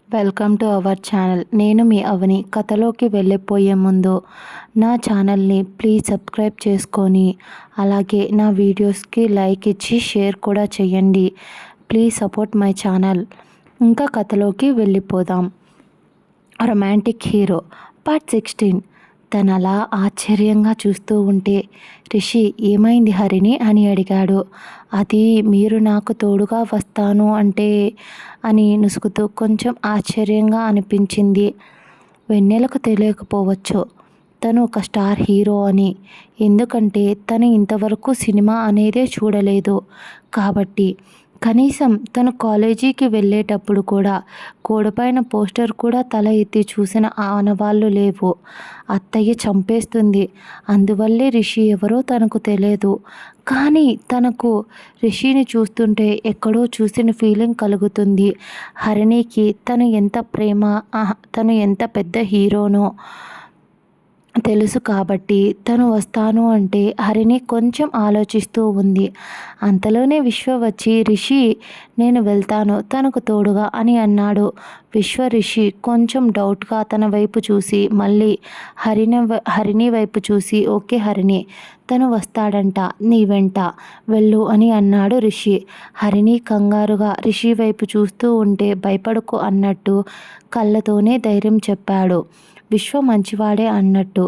Welcome to our channel. నేను మీ అవని. కథలోకి వెళ్ళిపోయే ముందు నా ఛానల్ని ప్లీజ్ సబ్స్క్రైబ్ చేసుకొని అలాగే నా వీడియోస్కి లైక్ ఇచ్చి షేర్ కూడా చేయండి. Please support my channel. ఇంకా కథలోకి వెళ్ళిపోదాం. Romantic hero part 16. తను అలా ఆశ్చర్యంగా చూస్తూ ఉంటే రిషి ఏమైంది హరిణి అని అడిగాడు. అది మీరు నాకు తోడుగా వస్తాను అంటే అని నుసుగుతూ కొంచెం ఆశ్చర్యంగా అనిపించింది. వెన్నెలకు తెలియకపోవచ్చు తను ఒక స్టార్ హీరో అని. ఎందుకంటే తను ఇంతవరకు సినిమా అనేదే చూడలేదు కాబట్టి. కనీసం తను కాలేజీకి వెళ్ళేటప్పుడు కూడా గోడపైన పోస్టర్ కూడా తల ఎత్తి చూసిన ఆనవాళ్ళు లేవు. అత్తయ్య చంపేస్తుంది, అందువల్లే రిషి ఎవరో తనకు తెలియదు. కానీ తనకు రిషిని చూస్తుంటే ఎక్కడో చూసిన ఫీలింగ్ కలుగుతుంది. హరిణికి తను ఎంత ప్రేమ, తను ఎంత పెద్ద హీరోనో తెలుసు కాబట్టి తను వస్తాను అంటే హరిణి కొంచెం ఆలోచిస్తూ ఉంది. అంతలోనే విశ్వ వచ్చి రిషి నేను వెళ్తాను తనకు తోడుగా అని అన్నాడు. విశ్వ రిషి కొంచెం డౌట్గా తన వైపు చూసి మళ్ళీ హరిణి వైపు చూసి ఓకే హరిణి తను వస్తాడంట, నీ వెంట వెళ్ళు అని అన్నాడు రిషి. హరిణి కంగారుగా రిషి వైపు చూస్తూ ఉంటే భయపడకు అన్నట్టు కళ్ళతోనే ధైర్యం చెప్పాడు. విశ్వ మంచివాడే అన్నట్టు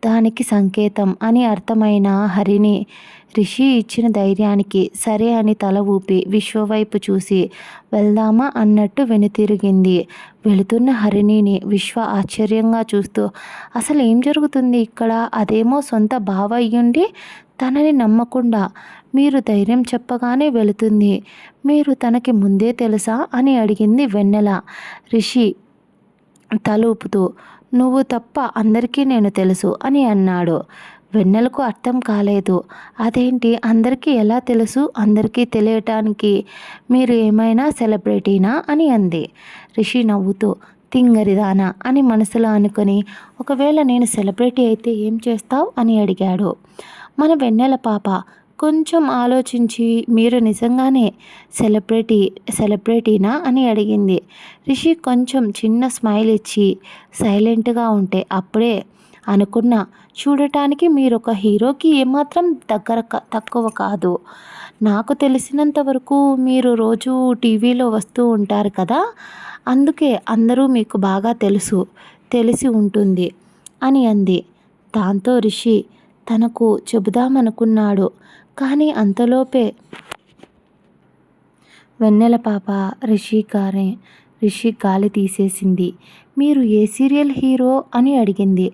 దానికి సంకేతం అని అర్థమైన హరిణి రిషి ఇచ్చిన ధైర్యానికి సరే అని తల ఊపి విశ్వ వైపు చూసి వెళ్దామా అన్నట్టు వెనుతిరిగింది. వెళుతున్న హరిణిని విశ్వ ఆశ్చర్యంగా చూస్తూ అసలు ఏం జరుగుతుంది ఇక్కడ? అదేమో సొంత బావ అయ్యుండి తనని నమ్మకుండా మీరు ధైర్యం చెప్పగానే వెళుతుంది. మీరు తనకి ముందే తెలుసా అని అడిగింది వెన్నెల. రిషి తలూపుతూ నువ్వు తప్ప అందరికీ నేను తెలుసు అని అన్నాడు. వెన్నెలకు అర్థం కాలేదు. అదేంటి అందరికీ ఎలా తెలుసు? అందరికీ తెలియటానికి మీరు ఏమైనా సెలబ్రిటీనా అని అంది. రిషి నవ్వుతూ తింగరిదానా అని మనసులో అనుకొని ఒకవేళ నేను సెలబ్రిటీ అయితే ఏం చేస్తావు అని అడిగాడు. మన వెన్నెల పాప కొంచెం ఆలోచించి మీరు నిజంగానే సెలబ్రిటీనా అని అడిగింది. రిషి కొంచెం చిన్న స్మైల్ ఇచ్చి సైలెంట్గా ఉంటే అప్పుడే అనుకున్నా చూడటానికి మీరు ఒక హీరోకి ఏమాత్రం తక్కువ కాదు. నాకు తెలిసినంత వరకు మీరు రోజు టీవీలో వస్తూ ఉంటారు కదా, అందుకే అందరూ మీకు బాగా తెలిసి ఉంటుంది అని అంది. దాంతో రిషి తనకు చెబుదామనుకున్నాడు. కానీ అంతలోపే వెన్నెల పాప రిషి గాలి తీసేసింది. మీరు ఏ సీరియల్ హీరో అని అడిగింది.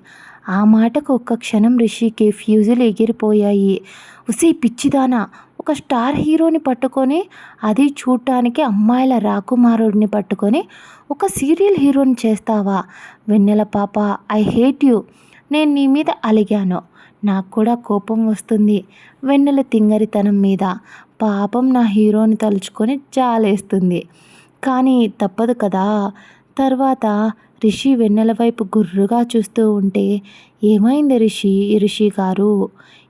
ఆ మాటకు ఒక్క క్షణం రిషికి ఫ్యూజులు ఎగిరిపోయాయి. ఉసే పిచ్చిదానా, ఒక స్టార్ హీరోని పట్టుకొని, అది చూడటానికి అమ్మాయిల రాకుమారుడిని పట్టుకొని ఒక సీరియల్ హీరోని చేస్తావా? వెన్నెల పాప ఐ హేట్ యూ. నేను నీ మీద అలిగాను. నాకు కూడా కోపం వస్తుంది వెన్నెల తింగరితనం మీద. పాపం నా హీరోని తలుచుకొని జాలేస్తుంది. కానీ తప్పదు కదా. తర్వాత రిషి వెన్నెల వైపు గుర్రుగా చూస్తూ ఉంటే ఏమైంది రిషి గారు?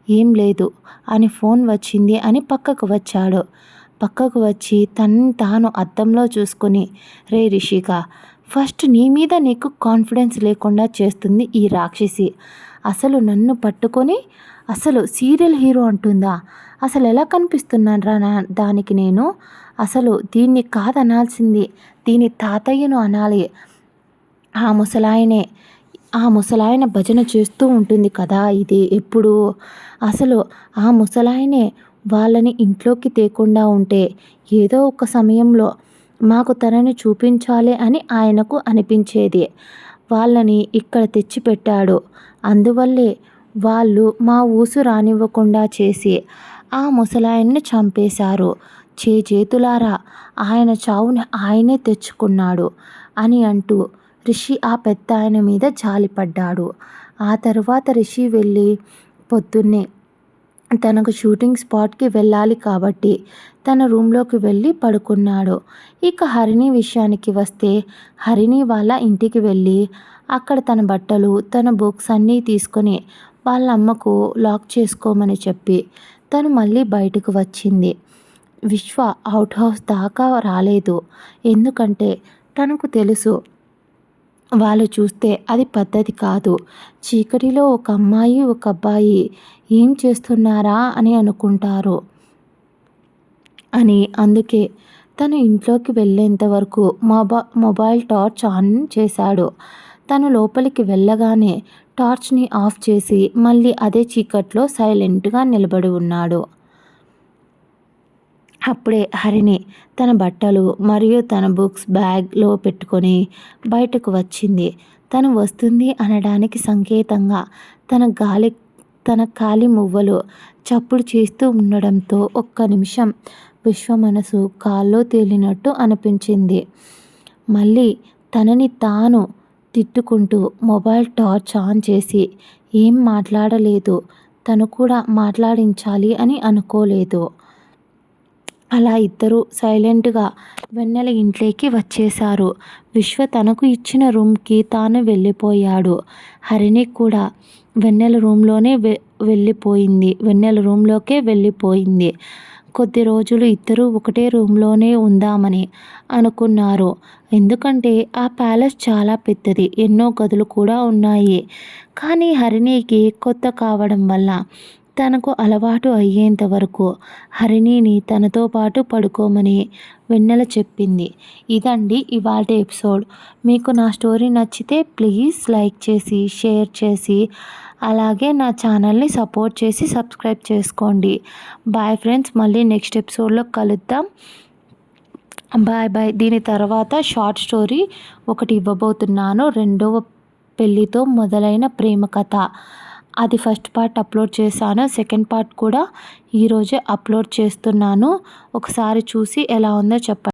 ఏం లేదు అని ఫోన్ వచ్చింది అని పక్కకు వచ్చాడు. పక్కకు వచ్చి తాను అద్దంలో చూసుకొని రే రిషిగా, ఫస్ట్ నీ మీద నీకు కాన్ఫిడెన్స్ లేకుండా చేస్తుంది ఈ రాక్షసి. అసలు నన్ను పట్టుకొని అసలు సీరియల్ హీరో అంటుందా? అసలు ఎలా కనిపిస్తున్నాను రా దానికి నేను? అసలు దీన్ని కాదనాల్సింది, దీని తాతయ్యను అనాలి. ఆ ముసలాయన భజన చేస్తూ ఉంటుంది కదా ఇది ఎప్పుడు. అసలు ఆ ముసలాయనే వాళ్ళని ఇంట్లోకి తేకుండా ఉంటే ఏదో ఒక సమయంలో మాకు తనని చూపించాలి అని ఆయనకు అనిపించేది. వాళ్ళని ఇక్కడ తెచ్చిపెట్టాడు. అందువల్లే వాళ్ళు మా ఊసు రానివ్వకుండా చేసి ఆ ముసలాయన్ని చంపేశారు. చేతులారా ఆయన చావుని ఆయనే తెచ్చుకున్నాడు అని అంటూ రిషి ఆ పెద్ద ఆయన మీద జాలిపడ్డాడు. ఆ తర్వాత రిషి వెళ్ళి పొద్దున్నే తనకు షూటింగ్ స్పాట్కి వెళ్ళాలి కాబట్టి తన రూమ్లోకి వెళ్ళి పడుకున్నాడు. ఇక హరిణి విషయానికి వస్తే హరిణి వాళ్ళ ఇంటికి వెళ్ళి అక్కడ తన బట్టలు తన బుక్స్ అన్నీ తీసుకొని వాళ్ళ అమ్మకు లాక్ చేసుకోమని చెప్పి తను మళ్ళీ బయటకు వచ్చింది. విశ్వ అవుట్ హౌస్ దాకా రాలేదు. ఎందుకంటే తనకు తెలుసు వాళ్ళు చూస్తే అది పద్ధతి కాదు. చీకటిలో ఒక అమ్మాయి ఒక అబ్బాయి ఏం చేస్తున్నారా అని అనుకుంటారు అని. అందుకే తను ఇంట్లోకి వెళ్ళేంత వరకు మొబైల్ టార్చ్ ఆన్ చేశాడు. తను లోపలికి వెళ్ళగానే టార్చ్ని ఆఫ్ చేసి మళ్ళీ అదే చీకట్లో సైలెంట్గా నిలబడి ఉన్నాడు. అప్పుడే హరిణి తన బట్టలు మరియు తన బుక్స్ బ్యాగ్లో పెట్టుకొని బయటకు వచ్చింది. తను వస్తుంది అనడానికి సంకేతంగా తన కాలి మువ్వలు చప్పుడు చేస్తూ ఉండడంతో ఒక్క నిమిషం విశ్వ మనసు గాల్లో తేలినట్టు అనిపించింది. మళ్ళీ తనని తాను తిట్టుకుంటూ మొబైల్ టార్చ్ ఆన్ చేసి ఏం మాట్లాడలేదు. తను కూడా మాట్లాడించాలి అని అనుకోలేదు. అలా ఇద్దరూ సైలెంట్గా వెన్నెల ఇంట్లోకి వచ్చేశారు. విశ్వ తనకు ఇచ్చిన రూమ్కి తాను వెళ్ళిపోయాడు. హరిణి కూడా వెన్నెల రూమ్లోకే వెళ్ళిపోయింది. కొద్ది రోజులు ఇద్దరూ ఒకటే రూమ్లోనే ఉందామని అనుకున్నారు. ఎందుకంటే ఆ ప్యాలెస్ చాలా పెద్దది, ఎన్నో గదులు కూడా ఉన్నాయి. కానీ హరిణికి కొత్త కావడం వల్ల తనకు అలవాటు అయ్యేంత వరకు హరిణిని తనతో పాటు పడుకోమని వెన్నెల చెప్పింది. ఇదండి ఇవాల్టి ఎపిసోడ్. మీకు నా స్టోరీ నచ్చితే ప్లీజ్ లైక్ చేసి షేర్ చేసి అలాగే నా ఛానల్ని సపోర్ట్ చేసి సబ్స్క్రైబ్ చేసుకోండి. బాయ్ ఫ్రెండ్స్, మళ్ళీ నెక్స్ట్ ఎపిసోడ్లో కలుద్దాం. Bye bye. దీని తర్వాత షార్ట్ స్టోరీ ఒకటి ఇవ్వబోతున్నాను. రెండవ పెళ్ళితో మొదలైన ప్రేమ కథ. అది ఫస్ట్ పార్ట్ అప్లోడ్ చేశాను. సెకండ్ పార్ట్ కూడా ఈరోజే అప్లోడ్ చేస్తున్నాను. ఒకసారి చూసి ఎలా ఉందో చెప్పండి.